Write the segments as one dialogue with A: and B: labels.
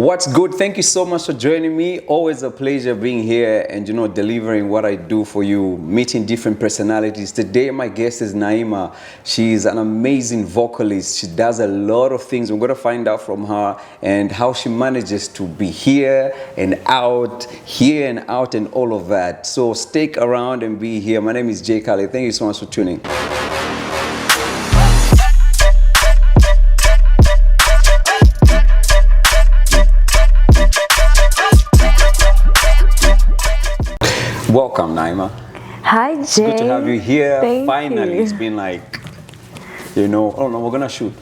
A: What's good? Thank you so much for joining me. Always a pleasure being here and delivering what I do for you, meeting different personalities. Today my guest is Naima. She's an amazing vocalist. She does a lot of things. We're going to find out from her and how she manages to be here and out and all of that. So stick around and be here. My name is Jay Kali. Thank you so much for tuning. Welcome, Naima.
B: Hi, Jay.
A: It's good to have you here.
B: Thank
A: Finally,
B: you.
A: It's been like, oh no, we're gonna shoot.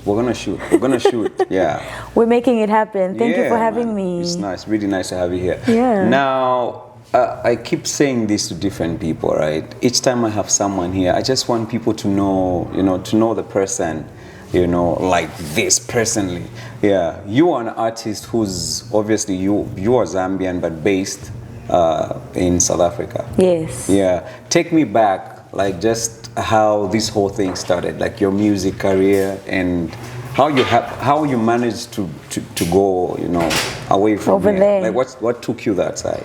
A: Yeah.
B: We're making it happen. Thank you for having me.
A: It's nice, really nice to have you here.
B: Yeah.
A: Now, I keep saying this to different people, right? Each time I have someone here, I just want people to know, to know the person, like this personally. Yeah. You are an artist who's obviously you are Zambian but based in South Africa.
B: Yes.
A: Yeah. Take me back, like just how this whole thing started, like your music career and how you managed to go, away from
B: over
A: here.
B: there.
A: Like what took you that side?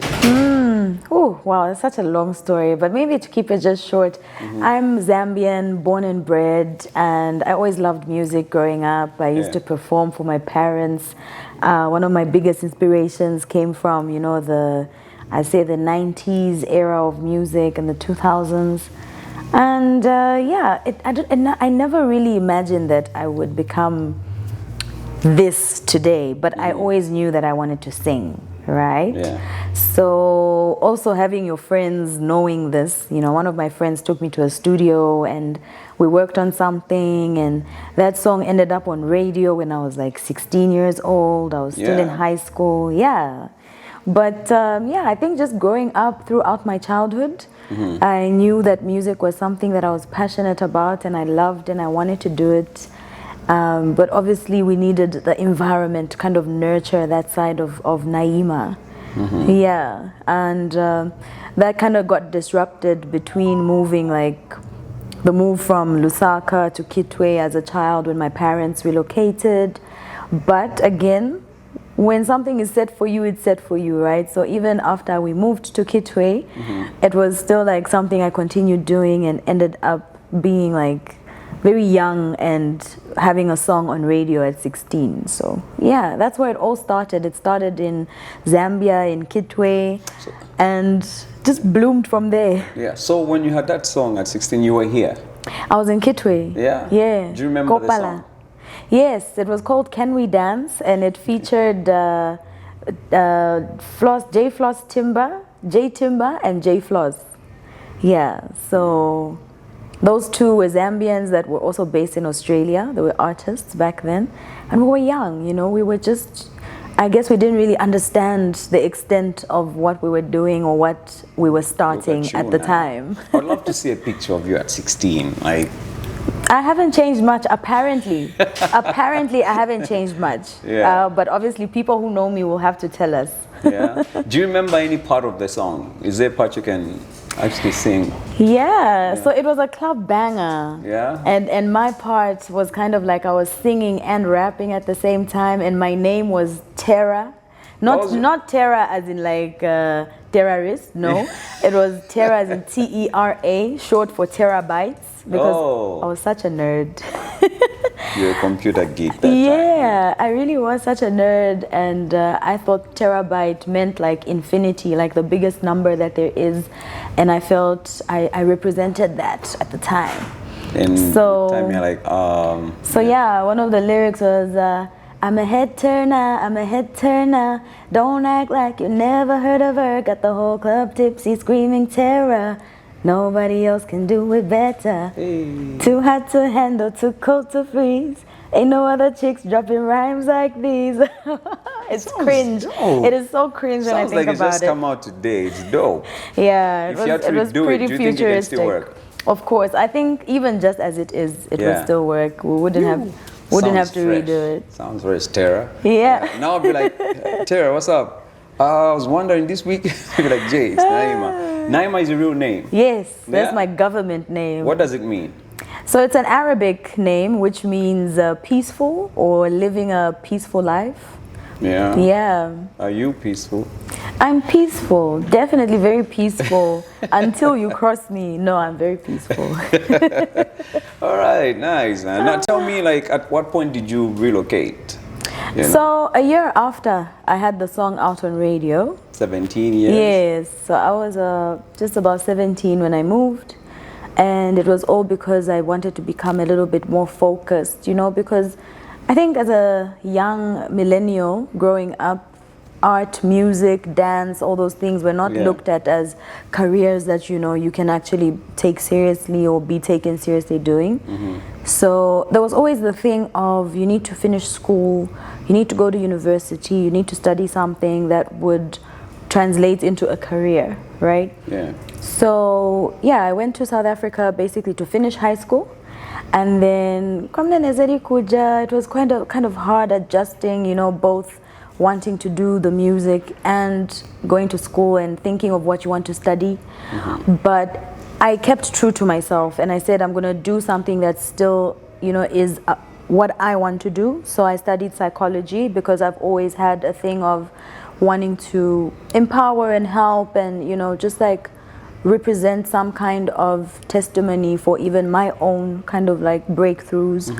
B: Oh, wow, it's such a long story, but maybe to keep it just short, I'm Zambian, born and bred, and I always loved music growing up. I used to perform for my parents. One of my biggest inspirations came from, the 90s era of music and the 2000s. And I never really imagined that I would become this today, but I always knew that I wanted to sing, right?
A: Yeah.
B: So also having your friends knowing this, one of my friends took me to a studio and we worked on something, and that song ended up on radio when I was like 16 years old. I was still in high school. Yeah. But I think just growing up throughout my childhood, I knew that music was something that I was passionate about and I loved and I wanted to do it. But obviously we needed the environment to kind of nurture that side of Naima. Yeah, and that kind of got disrupted between moving, like the move from Lusaka to Kitwe as a child when my parents relocated. But again, when something is set for you, it's set for you, right? So even after we moved to Kitwe, it was still like something I continued doing and ended up being like very young and having a song on radio at 16. So yeah, that's where it all started. It started in Zambia, in Kitwe, and just bloomed from there.
A: Yeah. So when you had that song at 16, you were here?
B: I was in Kitwe.
A: Yeah.
B: Yeah.
A: Do you remember the song?
B: Yes, it was called Can We Dance, and it featured J Timber, and J Floss. Yeah, so those two were Zambians that were also based in Australia. They were artists back then, and we were young, we were just, I guess we didn't really understand the extent of what we were doing or what we were starting at the time.
A: I'd love to see a picture of you at 16, like.
B: I haven't changed much, apparently. Apparently, I haven't changed much.
A: Yeah.
B: But obviously, people who know me will have to tell us.
A: Yeah. Do you remember any part of the song? Is there a part you can actually sing?
B: Yeah. So it was a club banger.
A: Yeah.
B: And my part was kind of like I was singing and rapping at the same time, and my name was Terra. Not Terra as in like terrorist, no. It was Terra as in T-E-R-A, short for terabytes. Because I was such a nerd.
A: You're a computer geek that
B: time. I really was such a nerd, and I thought terabyte meant like infinity, like the biggest number that there is, and I felt I represented that at the time.
A: And so time you're like,
B: one of the lyrics was, I'm a head turner, don't act like you never heard of her, got the whole club tipsy screaming terror. Nobody else can do it better. Hey. Too hot to handle, too cold to freeze. Ain't no other chicks dropping rhymes like these. It's cringe.
A: Dope.
B: It is so cringe when I think about it.
A: Sounds like it just come out today. It's dope.
B: Yeah,
A: it was
B: pretty
A: do you
B: futuristic.
A: Think it can still work?
B: Of course, I think even just as it is, it would still work. We wouldn't have to redo it.
A: Sounds fresh, Tara.
B: Yeah.
A: Now I'll be like, Tara, what's up? I was wondering this week. You'll be like, Jay, it's Naima. Naima is your real name?
B: Yes, that's my government name.
A: What does it mean?
B: So it's an Arabic name which means peaceful or living a peaceful life.
A: Yeah.
B: Yeah.
A: Are you peaceful?
B: I'm peaceful, definitely very peaceful. Until you cross me, no, I'm very peaceful.
A: All right, nice, man. Now tell me, like, at what point did you relocate? You know,
B: So a year after I had the song out on radio.
A: 17 years?
B: Yes, so I was just about 17 when I moved, and it was all because I wanted to become a little bit more focused, you know, because I think as a young millennial growing up, art, music, dance, all those things were not looked at as careers that, you know, you can actually take seriously or be taken seriously doing. So there was always the thing of you need to finish school, you need to go to university, you need to study something that would translate into a career, right?
A: Yeah.
B: So yeah, I went to South Africa basically to finish high school. And then it was kind of hard adjusting, you know, both wanting to do the music and going to school and thinking of what you want to study. But I kept true to myself and I said I'm going to do something that still, you know, is what I want to do. So I studied psychology because I've always had a thing of wanting to empower and help and, you know, just like represent some kind of testimony for even my own kind of like breakthroughs.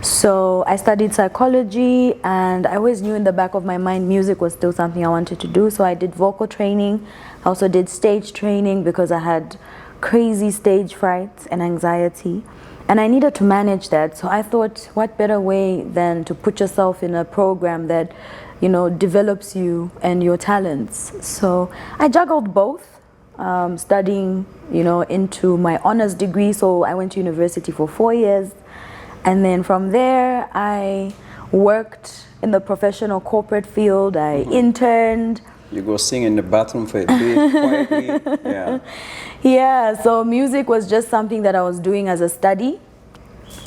B: So I studied psychology and I always knew in the back of my mind music was still something I wanted to do. So I did vocal training. I also did stage training because I had crazy stage fright and anxiety and I needed to manage that. So I thought, what better way than to put yourself in a program that, you know, develops you and your talents. So I juggled both. Studying, you know, into my honors degree. So I went to university for 4 years. And then from there, I worked in the professional corporate field. I interned.
A: You go sing in the bathroom for a bit, quietly. Yeah.
B: Yeah, so music was just something that I was doing as a study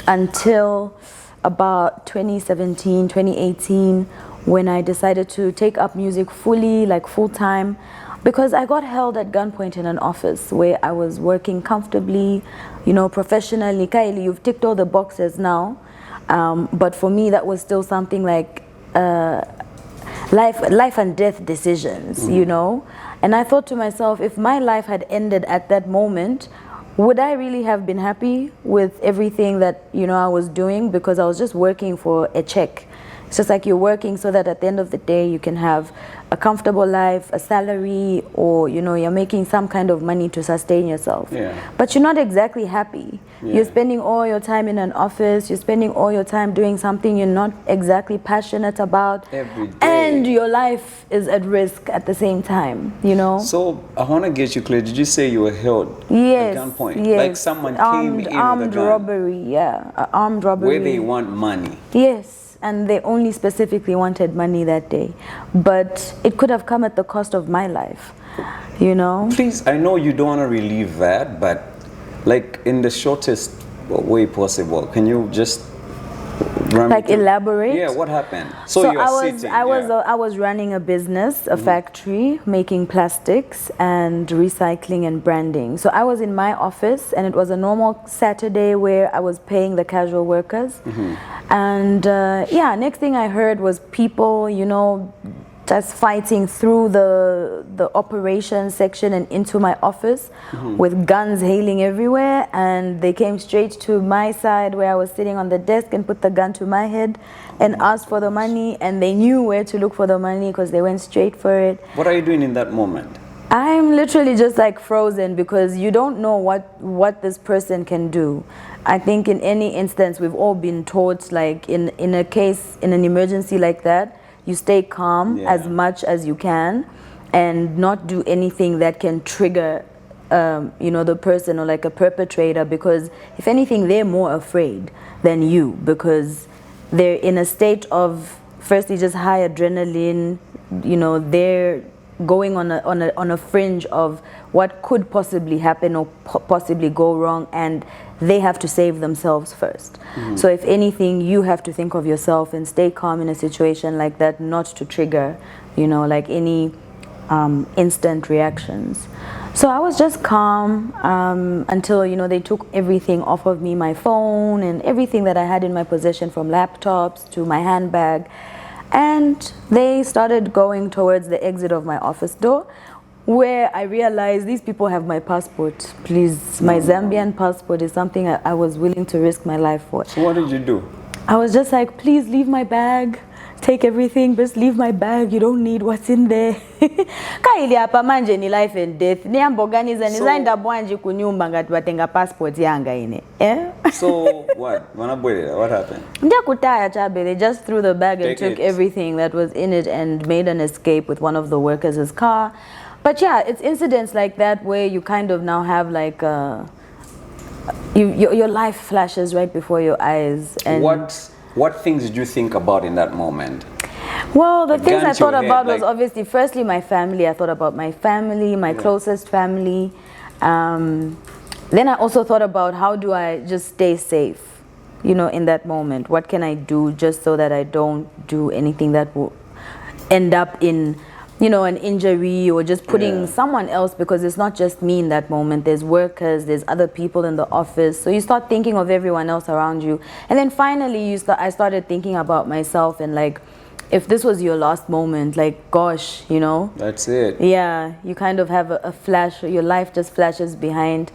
B: until about 2017, 2018, when I decided to take up music fully, like full time. Because I got held at gunpoint in an office where I was working comfortably, you know, professionally. Kylie, you've ticked all the boxes now. But for me, that was still something like life and death decisions, you know. And I thought to myself, if my life had ended at that moment, would I really have been happy with everything that, you know, I was doing? Because I was just working for a check. It's just like you're working so that at the end of the day you can have a comfortable life, a salary, or, you know, you're making some kind of money to sustain yourself.
A: Yeah.
B: But you're not exactly happy.
A: Yeah.
B: You're spending all your time in an office, you're spending all your time doing something you're not exactly passionate about.
A: Every day.
B: And your life is at risk at the same time, you know?
A: So I want to get you clear. Did you say you were held
B: Yes,
A: at gunpoint?
B: yes.
A: Like someone came in
B: armed
A: with a gun?
B: robbery, yeah. Armed robbery.
A: Where they want money.
B: Yes. And they only specifically wanted money that day. But it could have come at the cost of my life, you know?
A: Please, I know you don't want to relieve that, but like in the shortest way possible, can you just run
B: Like elaborate?
A: Yeah, what happened? So you are sitting.
B: I was running a business, a factory, making plastics and recycling and branding. So I was in my office and it was a normal Saturday where I was paying the casual workers. And yeah, next thing I heard was people, you know, just fighting through the operations section and into my office with guns hailing everywhere, and they came straight to my side where I was sitting on the desk and put the gun to my head and asked for the money, and they knew where to look for the money because they went straight for it.
A: What are you doing in that moment?
B: I'm literally just like frozen because you don't know what this person can do. I think in any instance we've all been taught, like in a case, in an emergency like that, you stay calm as much as you can and not do anything that can trigger you know, the person or like a perpetrator, because if anything they're more afraid than you because they're in a state of firstly just high adrenaline, you know, they're going on a fringe of what could possibly happen or possibly go wrong, and they have to save themselves first. So if anything, you have to think of yourself and stay calm in a situation like that, not to trigger, you know, like any instant reactions. So I was just calm until, you know, they took everything off of me, my phone and everything that I had in my possession, from laptops to my handbag. And they started going towards the exit of my office door, where I realized these people have my passport. Please, my Zambian passport is something I was willing to risk my life for.
A: So what did you do?
B: I was just like, please leave my bag. Take everything, just leave my bag. You don't need what's in there. Kaili hapa manje ni life and death. Ni amboganiza nizaenda bwanji kunyumba ngati watenga passport yanga ine.
A: So what? What happened?
B: Ndia kutaya chabe. They just threw the bag and took
A: it.
B: everything that was in it and made an escape with one of the workers' car. But yeah, it's incidents like that where you kind of now have like your life flashes right before your eyes. And
A: what things did you think about in that moment?
B: Well, the things I thought about was
A: like,
B: obviously, firstly, my family. I thought about my family, my closest family. Then I also thought about how do I just stay safe, you know, in that moment. What can I do just so that I don't do anything that will end up in, you know, an injury or just putting someone else, because it's not just me in that moment. There's workers, there's other people in the office. So you start thinking of everyone else around you. And then finally, I started thinking about myself and like, if this was your last moment, like, gosh, you know.
A: That's it.
B: Yeah, you kind of have a flash, your life just flashes behind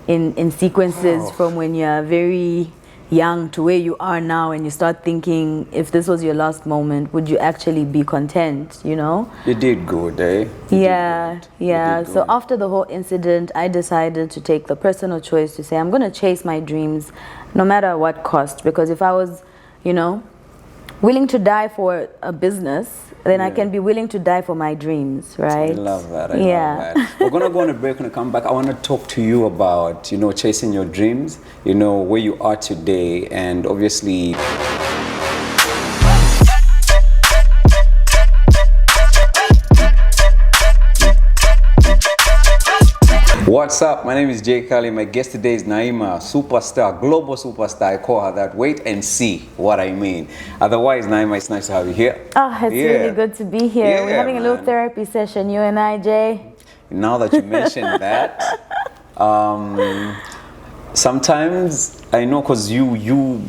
B: in sequences from when you're very young to where you are now, and you start thinking, if this was your last moment, would you actually be content, you know?
A: You did good, eh?
B: Yeah. So after the whole incident, I decided to take the personal choice to say, I'm going to chase my dreams no matter what cost, because if I was, you know, willing to die for a business, then I can be willing to die for my dreams, right?
A: I love that. I love that. We're going to go on a break. When I come back, I want to talk to you about, you know, chasing your dreams, you know, where you are today, and obviously... What's up? My name is Jay Kali. My guest today is Naima, superstar, global superstar. I call her that. Wait and see what I mean. Otherwise, Naima, it's nice to have you here.
B: Oh, it's really good to be here.
A: Yeah,
B: we're having a little therapy session, you and I, Jay.
A: Now that you mentioned that, sometimes I know, because you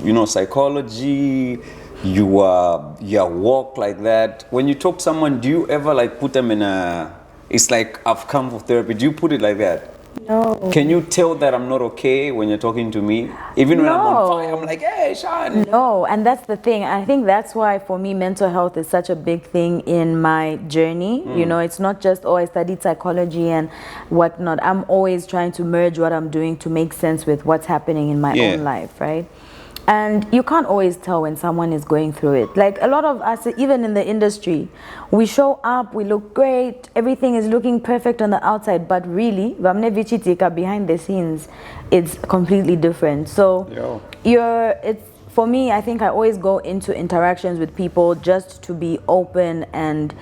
A: know, psychology, you walk like that. When you talk to someone, do you ever like put them in a... It's like, I've come for therapy. Do you put it like that?
B: No.
A: Can you tell that I'm not okay when you're talking to me? Even when I'm on fire, I'm like, hey, Sean.
B: No, and that's the thing. I think that's why, for me, mental health is such a big thing in my journey. You know, it's not just, oh, I studied psychology and whatnot. I'm always trying to merge what I'm doing to make sense with what's happening in my own life, right? And you can't always tell when someone is going through it. Like a lot of us, even in the industry, we show up, we look great, everything is looking perfect on the outside, but really, behind the scenes, it's completely different. So for me, I think I always go into interactions with people just to be open and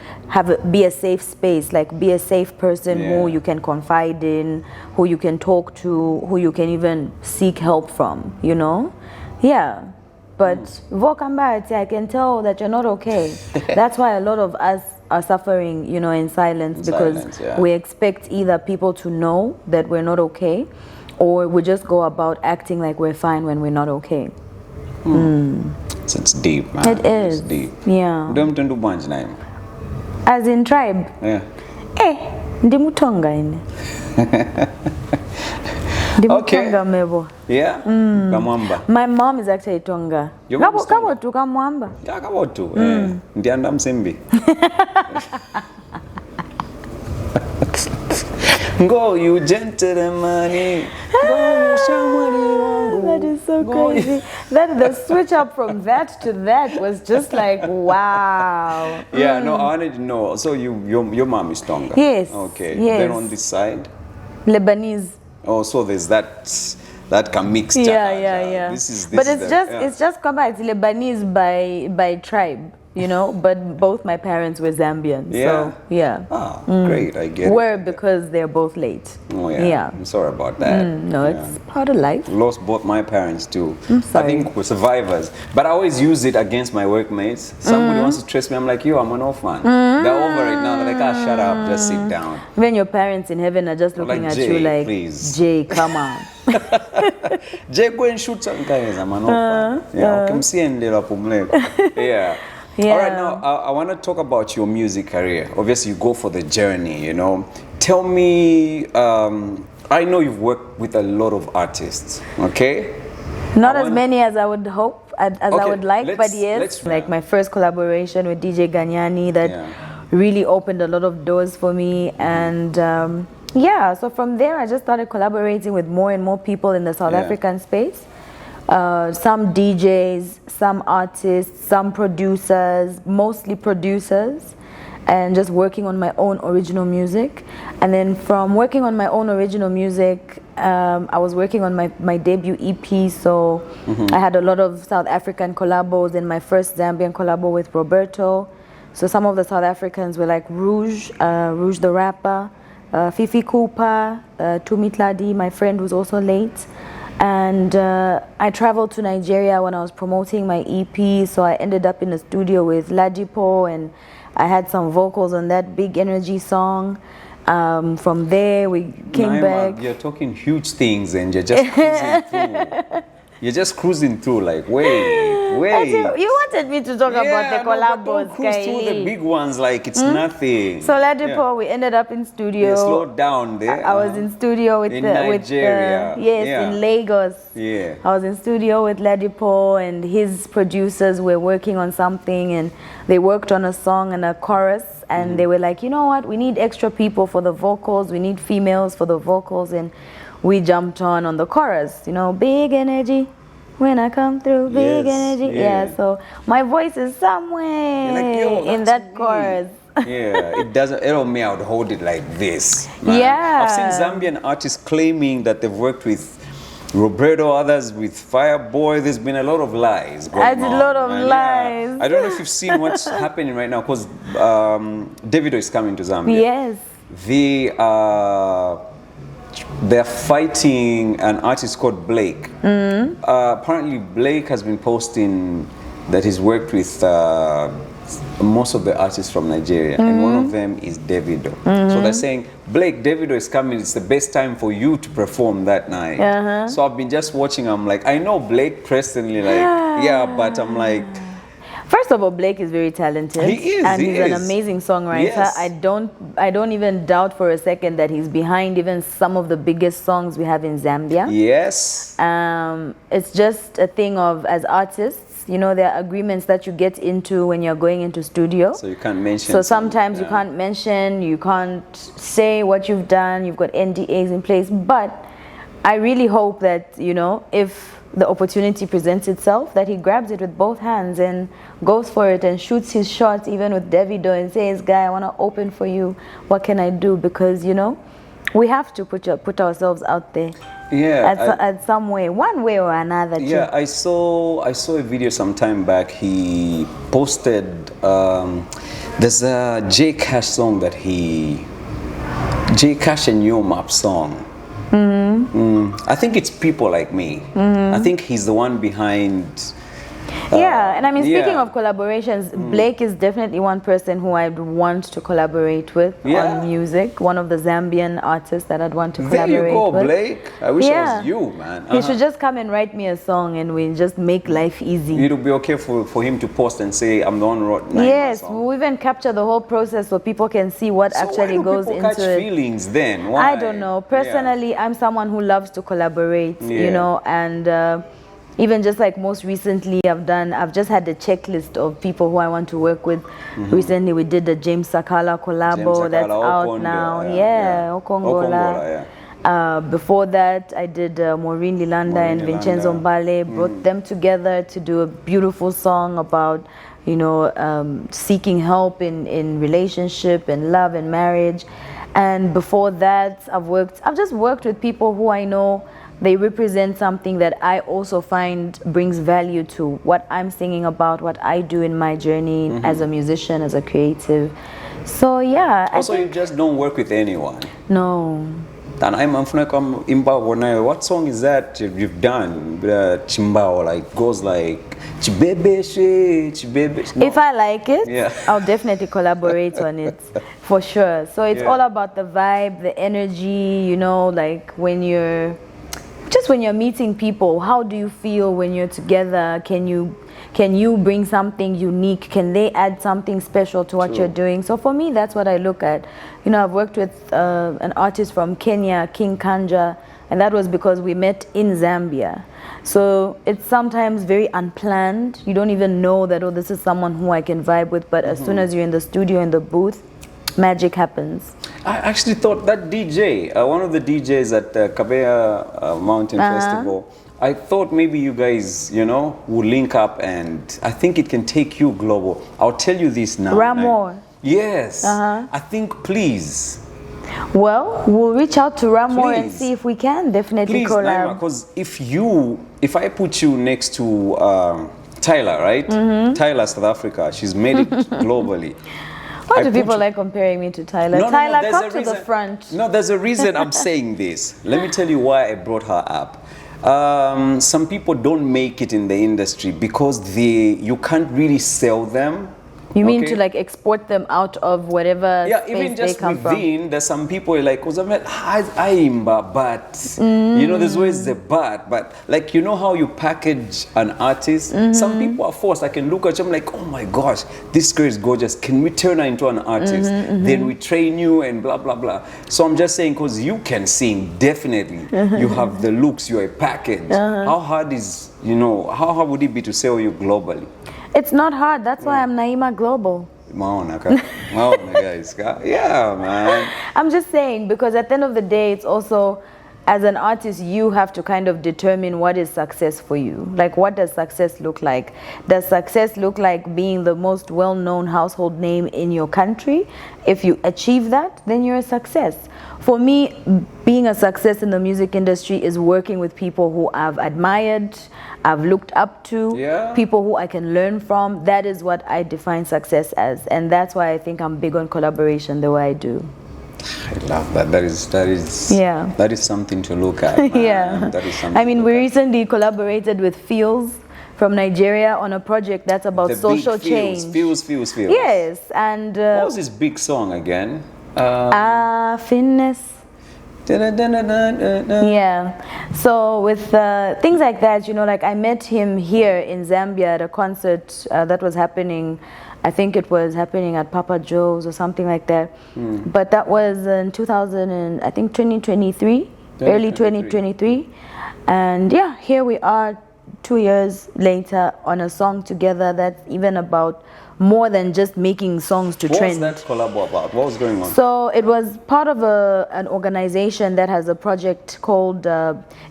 B: be a safe space, like be a safe person who you can confide in, who you can talk to, who you can even seek help from, you know? Yeah, but I can tell that you're not okay. That's why a lot of us are suffering, you know, in silence, because we expect either people to know that we're not okay, or we just go about acting like we're fine when we're not okay.
A: So it's deep, man.
B: It is.
A: It's deep.
B: Yeah.
A: Don't do bunch name.
B: As in tribe?
A: Yeah.
B: Ndimutonga ine.
A: Okay.
B: Mebo.
A: Yeah. Kamwamba.
B: My mom is actually Tonga.
A: Your mom is Tonga?
B: Kabotu kamwamba.
A: Yeah, kabotu. Ndianda msembi. Go, you gentleman. Go, you shamani.
B: That is so crazy. That the switch up from that to that was just like, wow.
A: Yeah, no, I wanted to know. So your mom is Tonga?
B: Yes.
A: Okay.
B: Yes.
A: Then on this side?
B: Lebanese.
A: Oh, so there's that can mix.
B: Yeah. But it's just Kamba. It's Lebanese by tribe, you know. But both my parents were Zambian.
A: Yeah.
B: So yeah.
A: Ah, great. I get
B: Were
A: it.
B: because they're both late.
A: Oh yeah.
B: Yeah.
A: I'm sorry about that.
B: No, it's part of life.
A: Lost both my parents too.
B: I'm sorry.
A: I think we're survivors. But I always use it against my workmates. Somebody wants to stress me. I'm like, yo, I'm an orphan. They're over it now. They're like, shut up, just sit down.
B: When your parents in heaven are just looking at
A: Jay,
B: you like,
A: please.
B: Jay, come on.
A: Jay, go and shoot some guys. I'm an orphan. Yeah, okay, msiendela pumleko. Yeah.
B: Yeah.
A: All right, now I want to talk about your music career. Obviously, you go for the journey, you know. Tell me, I know you've worked with a lot of artists, okay?
B: Not as many as I would hope, as I
A: Okay,
B: would like, but yes. Like my first collaboration with DJ Ganyani that really opened a lot of doors for me. And yeah, so from there I just started collaborating with more and more people in the South African space. Some DJs, some artists, some producers, mostly producers, and just working on my own original music. And then from working on my own original music, I was working on my debut EP, so I had a lot of South African collabos, and my first Zambian collabo with Roberto. So some of the South Africans were like Rouge, Rouge the rapper, Fifi Cooper, Tumitladi, my friend who's also late. And I traveled to Nigeria when I was promoting my EP, so I ended up in a studio with Ladipo, and I had some vocals on that Big Energy song. From there, we came back.
A: You're talking huge things, and you're just cruising through. You're just cruising through, like, wait.
B: You wanted me to talk about the collabos,
A: don't cruise through the big ones like it's nothing.
B: So Ladipo, we ended up in studio.
A: Yeah, slow down there.
B: I was in studio with
A: Nigeria.
B: In Lagos.
A: Yeah.
B: I was in studio with Ladipo, and his producers were working on something, and they worked on a song and a chorus, and they were like, you know what, we need extra people for the vocals, we need females for the vocals, and we jumped on the chorus, you know, big energy when I come through, big energy. Yeah, so my voice is somewhere
A: like,
B: in that chorus.
A: Yeah, it doesn't, me, I would hold it like this. Man.
B: Yeah.
A: I've seen Zambian artists claiming that they've worked with Roberto, others with Fireboy. There's been a lot of lies going on.
B: A lot of lies.
A: Yeah. I don't know if you've seen what's happening right now, because Davido is coming to Zambia.
B: Yes.
A: They're fighting an artist called Blake. Apparently Blake has been posting that he's worked with most of the artists from Nigeria, and one of them is Davido. So they're saying, Blake, Davido is coming, it's the best time for you to perform that night. So I've been just watching, I'm like, I know Blake personally, like, but I'm like,
B: first of all, Blake is very talented.
A: He is,
B: and he's an amazing songwriter.
A: Yes.
B: I don't even doubt for a second that he's behind even some of the biggest songs we have in Zambia.
A: Yes.
B: It's just a thing of, as artists, you know, there are agreements that you get into when you're going into studio.
A: So you can't mention.
B: So sometimes you can't mention, you can't say what you've done, you've got NDAs in place. But I really hope that, you know, if the opportunity presents itself, that he grabs it with both hands and goes for it and shoots his shot, even with Davido, and says, guy, I want to open for you. What can I do? Because, you know, we have to put ourselves out there.
A: Yeah.
B: At some way, one way or another.
A: Yeah, I saw a video some time back. He posted, there's a J Cash song that J Cash and Yo Map song. I think it's People Like Me. I think he's the one behind.
B: And I mean, speaking of collaborations, Blake is definitely one person who I'd want to collaborate with on music. One of the Zambian artists that I'd want to collaborate with.
A: There you go, Blake. I wish it was you, man.
B: He should just come and write me a song, and we just make life easy.
A: It'll be okay for him to post and say, I'm the one who wrote
B: Yes, we'll even capture the whole process so people can see what actually goes into it.
A: Catch feelings then? Why?
B: I don't know. Personally, I'm someone who loves to collaborate, you know, and even just like most recently I've just had a checklist of people who I want to work with. Recently we did the James Sakala collabo that's out now. Okongola. Before that I did Maureen Lilanda and Vincenzo Mbale, brought them together to do a beautiful song about, you know, seeking help in relationship and love and marriage. And before that I've just worked with people who I know they represent something that I also find brings value to what I'm singing about, what I do in my journey as a musician, as a creative. So yeah.
A: Also, you just don't work with anyone.
B: No.
A: And what song is that you've done? Chimbao, like goes like Chibebe she, Chibebe. No.
B: If I like it, I'll definitely collaborate on it for sure. So it's all about the vibe, the energy, you know, like when you're meeting people, how do you feel when you're together? Can Can you bring something unique? Can they add something special to what you're doing? So for me, that's what I look at. You know, I've worked with an artist from Kenya, King Kanja, and that was because we met in Zambia. So it's sometimes very unplanned. You don't even know that, oh, this is someone who I can vibe with, but as soon as you're in the studio, in the booth, magic happens.
A: I actually thought that DJ, one of the DJs at Kabea Mountain Festival, I thought maybe you guys, you know, would link up, and I think it can take you global. I'll tell you this now.
B: Ramor.
A: Yes. I think please.
B: Well, we'll reach out to Ramor and
A: Please.
B: see if we can definitely
A: Please,
B: collab.
A: because if I put you next to Tyler, right? Tyler, South Africa, she's made it globally.
B: Why do people like comparing me to Tyler?
A: No,
B: Tyler,
A: there's
B: come
A: a
B: to
A: reason.
B: the front.
A: No, there's a reason I'm saying this. Let me tell you why I brought her up. Some people don't make it in the industry because you can't really sell them.
B: You mean to like export them out of whatever
A: Yeah,
B: space
A: even
B: they
A: just
B: come from?
A: within, there's some people like, but you know, there's always the but like, you know how you package an artist? Some people are forced. I can look at you, I'm like, oh my gosh, this girl is gorgeous. Can we turn her into an artist? Then we train you and blah, blah, blah. So I'm just saying, because you can sing, definitely. You have the looks, you're a package. How hard is, you know, how hard would it be to sell you globally?
B: It's not hard. That's why I'm Naima Global.
A: Guys. Yeah, man.
B: I'm just saying, because at the end of the day, it's also, as an artist, you have to kind of determine what is success for you. Like, what does success look like? Does success look like being the most well-known household name in your country? If you achieve that, then you're a success. For me, being a success in the music industry is working with people who I've admired, I've looked up to, people who I can learn from. That is what I define success as. And that's why I think I'm big on collaboration the way I do.
A: I love that. That is something to look at. Man. That is something.
B: I mean, we recently collaborated with Feels from Nigeria on a project that's about
A: the
B: social
A: big
B: change.
A: Feels.
B: Yes, and
A: what was this big song again?
B: Fitness. Yeah, so with things like that, you know, like I met him here in Zambia at a concert that was happening. I think it was happening at Papa Joe's or something like that. But that was in 2023, early 2023. And yeah, here we are 2 years later on a song together that's even about more than just making songs to trend.
A: What was that collab about? What was going on?
B: So it was part of an organization that has a project called,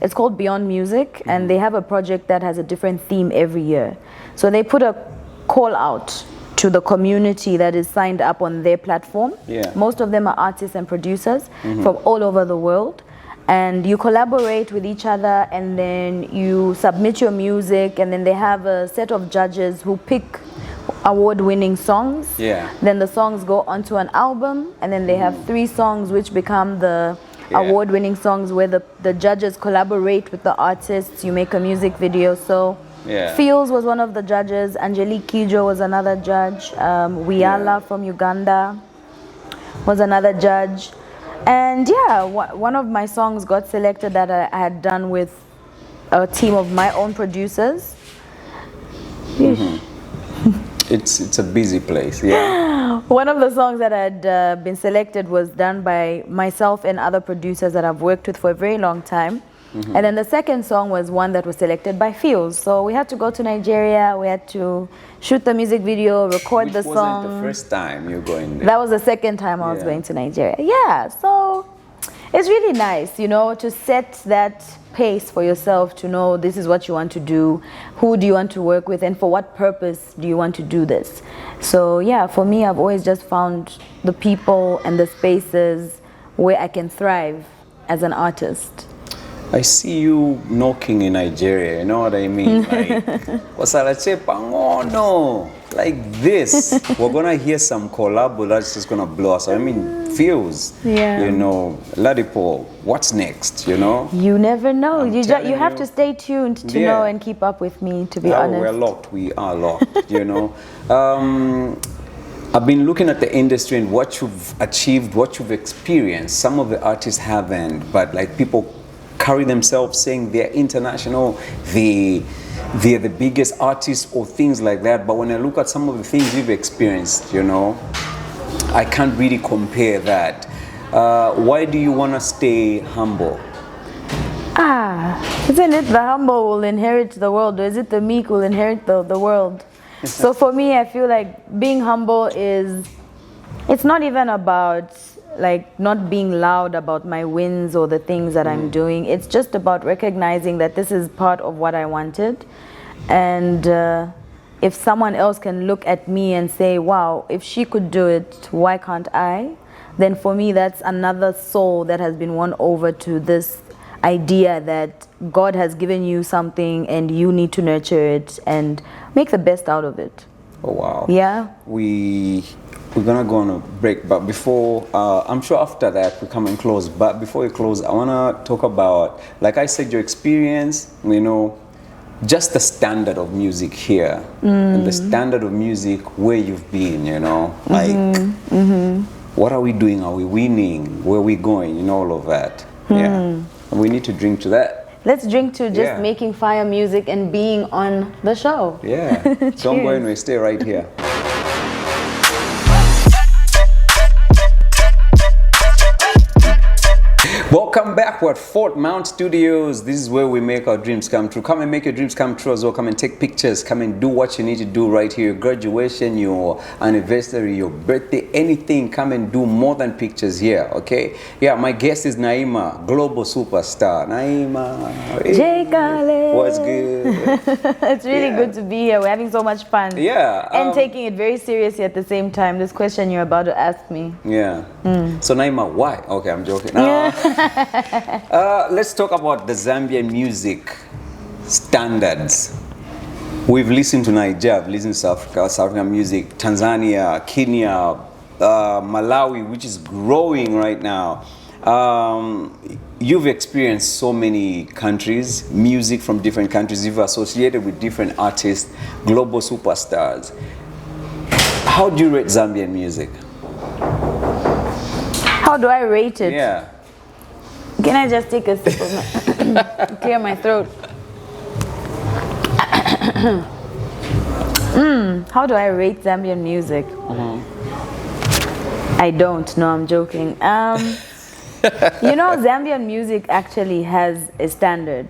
B: it's called Beyond Music, and they have a project that has a different theme every year. So they put a call out to the community that is signed up on their platform. Most of them are artists and producers from all over the world. And you collaborate with each other, and then you submit your music, and then they have a set of judges who pick award-winning songs. Then the songs go onto an album, and then they have 3 songs which become the award-winning songs where the judges collaborate with the artists. You make a music video. So Feels was one of the judges. Angelique Kijo was another judge. Wiala from Uganda was another judge. And yeah, one of my songs got selected that I had done with a team of my own producers.
A: It's a busy place, yeah.
B: One of the songs that had been selected was done by myself and other producers that I've worked with for a very long time. And then the second song was one that was selected by Feels. So we had to go to Nigeria, we had to shoot the music video, record the song.
A: Which wasn't the first time you're going there.
B: That was the second time I was going to Nigeria. Yeah, so it's really nice, you know, to set that pace for yourself, to know this is what you want to do, who do you want to work with, and for what purpose do you want to do this. So yeah, for me, I've always just found the people and the spaces where I can thrive as an artist.
A: I see you knocking in Nigeria, you know what I mean? Like, like this. We're gonna hear some collab that's just gonna blow us. I mean, Feels, you know, Ladipo, what's next, you know?
B: You never know. You have to stay tuned to know and keep up with me, to be honest.
A: We're locked, we are locked, you know? I've been looking at the industry and what you've achieved, what you've experienced. Some of the artists haven't, but like people carry themselves saying they're international, they're the biggest artists or things like that. But when I look at some of the things you've experienced, you know, I can't really compare that. Why do you want to stay humble?
B: Isn't it the humble will inherit the world, or is it the meek will inherit the world? So for me, I feel like being humble it's not even about like not being loud about my wins or the things that I'm doing. It's just about recognizing that this is part of what I wanted. And if someone else can look at me and say, wow, if she could do it, why can't I? Then for me, that's another soul that has been won over to this idea that God has given you something and you need to nurture it and make the best out of it.
A: Oh, wow.
B: Yeah.
A: We're gonna go on a break, but before, I'm sure after that we come and close, but before we close, I wanna talk about, like I said, your experience, you know, just the standard of music here, and the standard of music where you've been, you know, like, what are we doing? Are we winning? Where are we going? You know, all of that. Yeah, and we need to drink to that.
B: Let's drink to just making fire music and being on the show.
A: Yeah, don't go anywhere, stay right here. Welcome back. We're at Fort Mount Studios. This is where we make our dreams come true. Come and make your dreams come true as well. Come and take pictures. Come and do what you need to do right here. Your graduation, your anniversary, your birthday, anything. Come and do more than pictures here, okay? Yeah, my guest is Naima, global superstar. Naima.
B: Jay Kale.
A: What's good?
B: It's really good to be here. We're having so much fun.
A: Yeah.
B: And taking it very seriously at the same time. This question you're about to ask me.
A: Yeah. So Naima, why? Okay, I'm joking. Let's talk about the Zambian music standards. We've listened to Nigeria, we've listened to South African music, Tanzania, Kenya, Malawi, which is growing right now. You've experienced so many countries, music from different countries. You've associated with different artists, global superstars. How do you rate Zambian music?
B: How do I rate it?
A: Yeah.
B: Can I just take a sip of my clear my throat? How do I rate Zambian music? I don't. No, I'm joking. You know, Zambian music actually has a standard.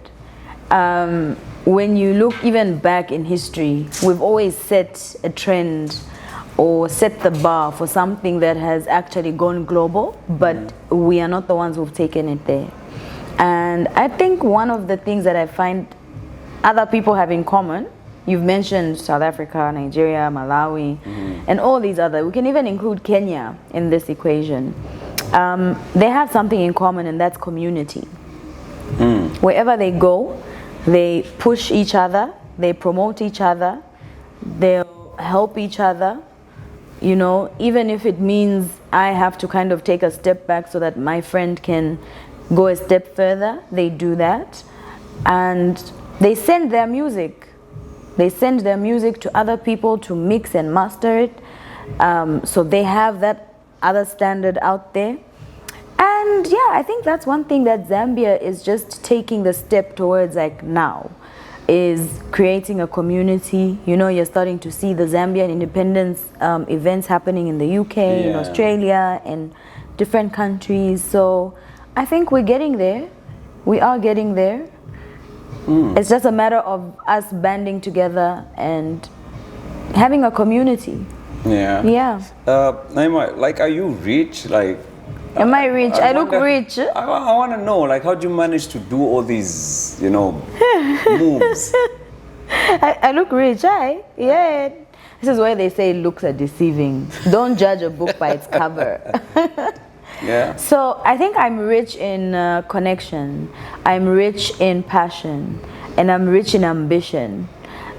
B: When you look even back in history, we've always set a trend or set the bar for something that has actually gone global, but we are not the ones who've taken it there. And I think one of the things that I find other people have in common, you've mentioned South Africa, Nigeria, Malawi, and all these other, we can even include Kenya in this equation. They have something in common, and that's community. Wherever they go, they push each other, they promote each other, they'll help each other. You know, even if it means I have to kind of take a step back so that my friend can go a step further, they do that. And they send their music. They send their music to other people to mix and master it. So they have that other standard out there. And yeah, I think that's one thing that Zambia is just taking the step towards like now, is creating a community. You know, you're starting to see the Zambian independence events happening in the UK, in Australia, and different countries. So I think we're getting there. We are getting there. It's just a matter of us banding together and having a community.
A: Yeah.
B: Yeah.
A: Naima, like, are you rich? Like,
B: am I rich? I look rich.
A: I want to know, like, how do you manage to do all these, you know, moves?
B: I look rich, yeah. This is why they say looks are deceiving. Don't judge a book by its cover.
A: Yeah.
B: So I think I'm rich in connection. I'm rich in passion, and I'm rich in ambition.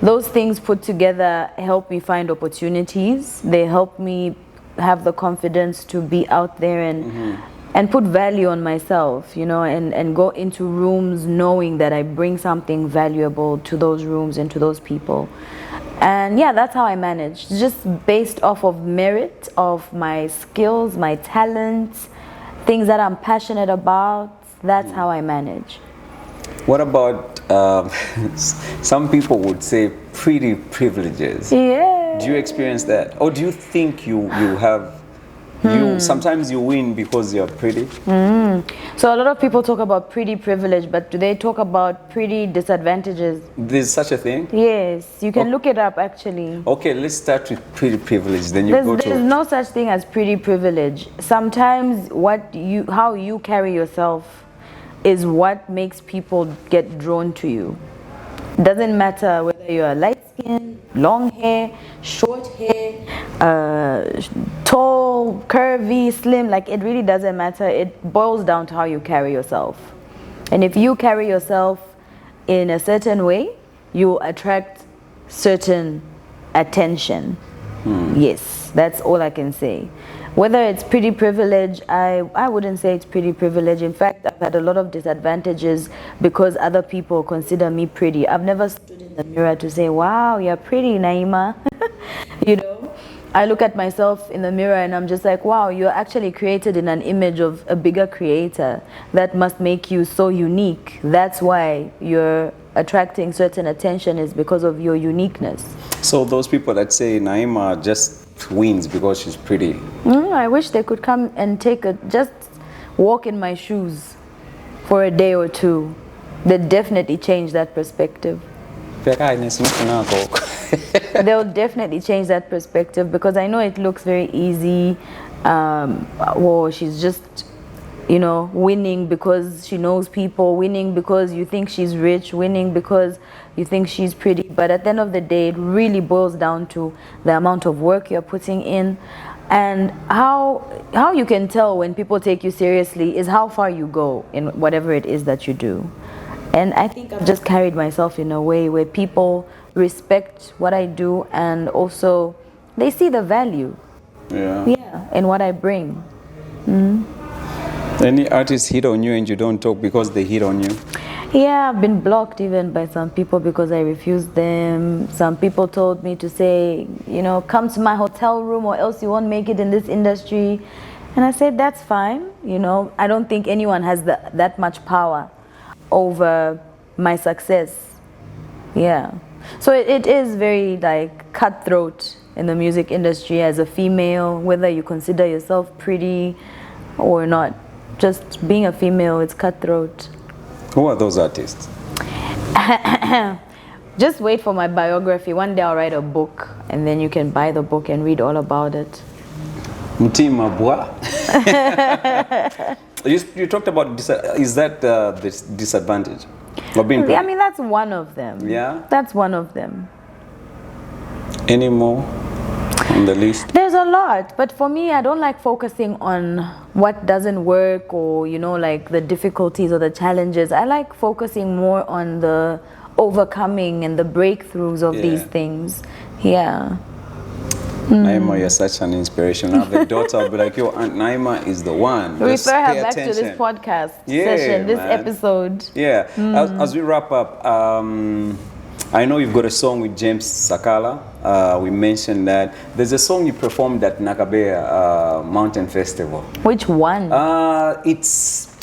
B: Those things put together help me find opportunities. They help me have the confidence to be out there and put value on myself, you know, and go into rooms knowing that I bring something valuable to those rooms and to those people. And yeah, that's how I manage, just based off of merit, of my skills, my talents, things that I'm passionate about. That's how I manage.
A: What about some people would say pretty privileges?
B: Yeah.
A: Do you experience that, or do you think you have? You sometimes you win because you're pretty.
B: So a lot of people talk about pretty privilege, but do they talk about pretty disadvantages?
A: There's such a thing.
B: Yes, you can look it up actually.
A: Okay, let's start with pretty privilege. Then you go
B: There's
A: to.
B: no such thing as pretty privilege. Sometimes how you carry yourself is what makes people get drawn to you. Doesn't matter whether you're light skin, long hair, short hair, tall, curvy, slim, like it really doesn't matter. It boils down to how you carry yourself. And if you carry yourself in a certain way, you attract certain attention. Yes, that's all I can say. Whether it's pretty privilege, I wouldn't say it's pretty privilege. In fact, I've had a lot of disadvantages because other people consider me pretty. I've never stood in the mirror to say, wow, you're pretty, Naima. You know, I look at myself in the mirror and I'm just like, wow, you're actually created in an image of a bigger creator. That must make you so unique. That's why you're attracting certain attention, is because of your uniqueness.
A: So those people that say Naima just wins because she's pretty.
B: I wish they could come and just walk in my shoes for a day or two. They definitely change that perspective. They'll definitely change that perspective, because I know it looks very easy. Well, she's just, you know, winning because she knows people, winning because you think she's rich, winning because you think she's pretty. But at the end of the day, it really boils down to the amount of work you're putting in. And how you can tell when people take you seriously is how far you go in whatever it is that you do. And I think I've just carried myself in a way where people respect what I do, and also they see the value in what I bring.
A: Any artist hit on you and you don't talk because they hit on you?
B: Yeah, I've been blocked even by some people because I refused them. Some people told me to say, you know, come to my hotel room or else you won't make it in this industry. And I said, that's fine. You know, I don't think anyone has that much power over my success. Yeah. So it is very like cutthroat in the music industry as a female, whether you consider yourself pretty or not. Just being a female, it's cutthroat.
A: Who are those artists?
B: Just wait for my biography. One day I'll write a book, and then you can buy the book and read all about it.
A: Mutima Bwa. You talked about is that this disadvantage of being pretty?
B: I mean, that's one of them.
A: Yeah?
B: That's one of them.
A: Any more on the list?
B: There's a lot, but for me, I don't like focusing on what doesn't work, or, you know, like the difficulties or the challenges. I like focusing more on the overcoming and the breakthroughs of these things. Yeah.
A: Naima, you're such an inspiration. I have a daughter, I'll be like, yo, Aunt Naima is the one. Just
B: refer her
A: pay
B: back
A: attention.
B: to this podcast session, this episode.
A: Yeah. As we wrap up, I know you've got a song with James Sakala. We mentioned that. There's a song you performed at Nakabea Mountain Festival.
B: Which one?
A: I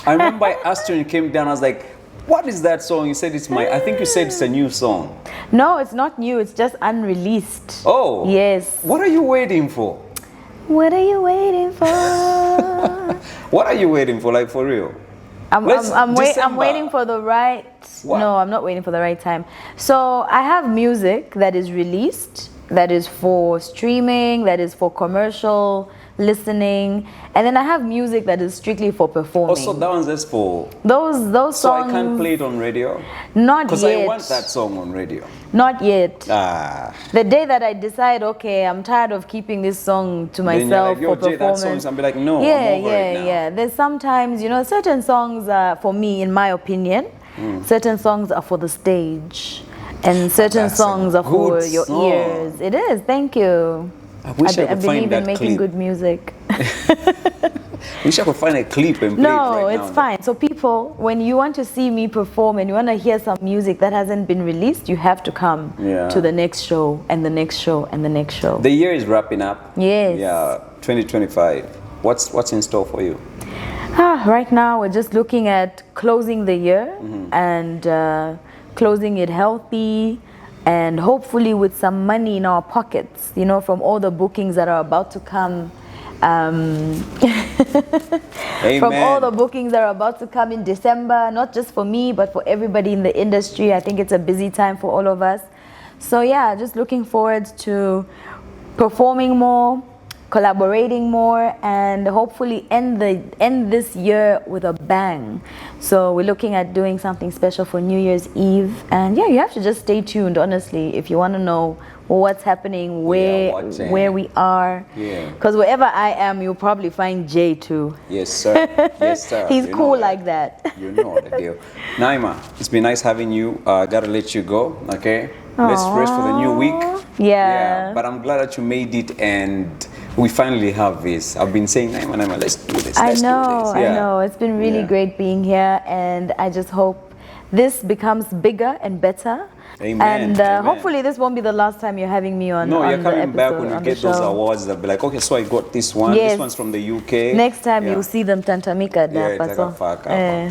A: remember I asked you and you came down, I was like, what is that song? You said I think you said it's a new song.
B: No, it's not new, it's just unreleased.
A: Oh.
B: Yes.
A: What are you waiting for?
B: What are you waiting for?
A: What are you waiting for, like, for real?
B: I'm waiting for the right...
A: What?
B: No, I'm not waiting for the right time. So I have music that is released, that is for streaming, that is for commercial listening, and then I have music that is strictly for performing.
A: Also, that one's just for...
B: Those songs...
A: So I can't play it on radio?
B: Not yet.
A: Because I want that song on radio.
B: Not yet.
A: The
B: day that I decide, okay, I'm tired of keeping this song to myself for performance.
A: That song, I'll be like, no, I'm over it now.
B: Yeah. There's sometimes, you know, certain songs are, for me, in my opinion, certain songs are for the stage, and certain songs are for your ears. It is. Thank you.
A: I wish I could find that
B: clip. I believe in making good music.
A: Wish I could find a clip and play it right now.
B: No, it's fine. So people, when you want to see me perform and you want to hear some music that hasn't been released, you have to come to the next show and the next show and the next show.
A: The year is wrapping up.
B: Yes.
A: Yeah, 2025. What's in store for you?
B: Right now, we're just looking at closing the year and closing it healthy and hopefully with some money in our pockets, you know, from all the bookings that are about to come. From all the bookings that are about to come in December, not just for me, but for everybody in the industry. I think it's a busy time for all of us. So yeah, just looking forward to performing more, collaborating more, and hopefully end this year with a bang. So we're looking at doing something special for New Year's Eve, and yeah, you have to just stay tuned, honestly, if you want to know what's happening, where we are. Yeah. Because wherever I am, you'll probably find Jay too.
A: Yes, sir. Yes, sir.
B: He's cool like that.
A: You know the deal. Naima, it's been nice having you. Gotta let you go, okay? Let's rest for the new week.
B: Yeah.
A: But I'm glad that you made it and we finally have this. I've been saying, Naima, let's do this.
B: I know. It's been really great being here, and I just hope this becomes bigger and better.
A: Amen.
B: And hopefully this won't be the last time you're having me on.
A: No, you're coming
B: episode,
A: back when you get those awards. They'll be like, okay, so I got this one.
B: Yes.
A: This one's from the UK.
B: Next time you'll see them Tantamika.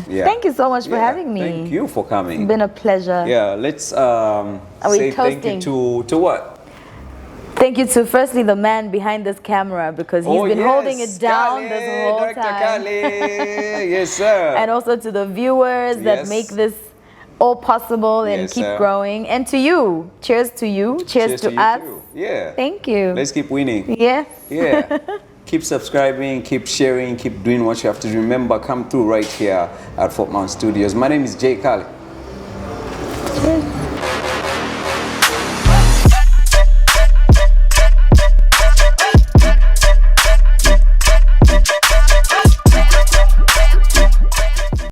B: Thank you so much for having me.
A: Thank you for coming.
B: It's been a pleasure.
A: Yeah, let's say thank you to what?
B: Thank you to firstly the man behind this camera, because he's been holding it down this whole
A: Director
B: time.
A: Yes, sir.
B: And also to the viewers that make this all possible and keep growing. And to you, cheers to you, cheers to us.
A: Too. Yeah.
B: Thank you.
A: Let's keep winning.
B: Yeah.
A: Yeah. Keep subscribing, keep sharing, keep doing what you have to. Remember, come through right here at Fort Mount Studios. My name is Jay Kali.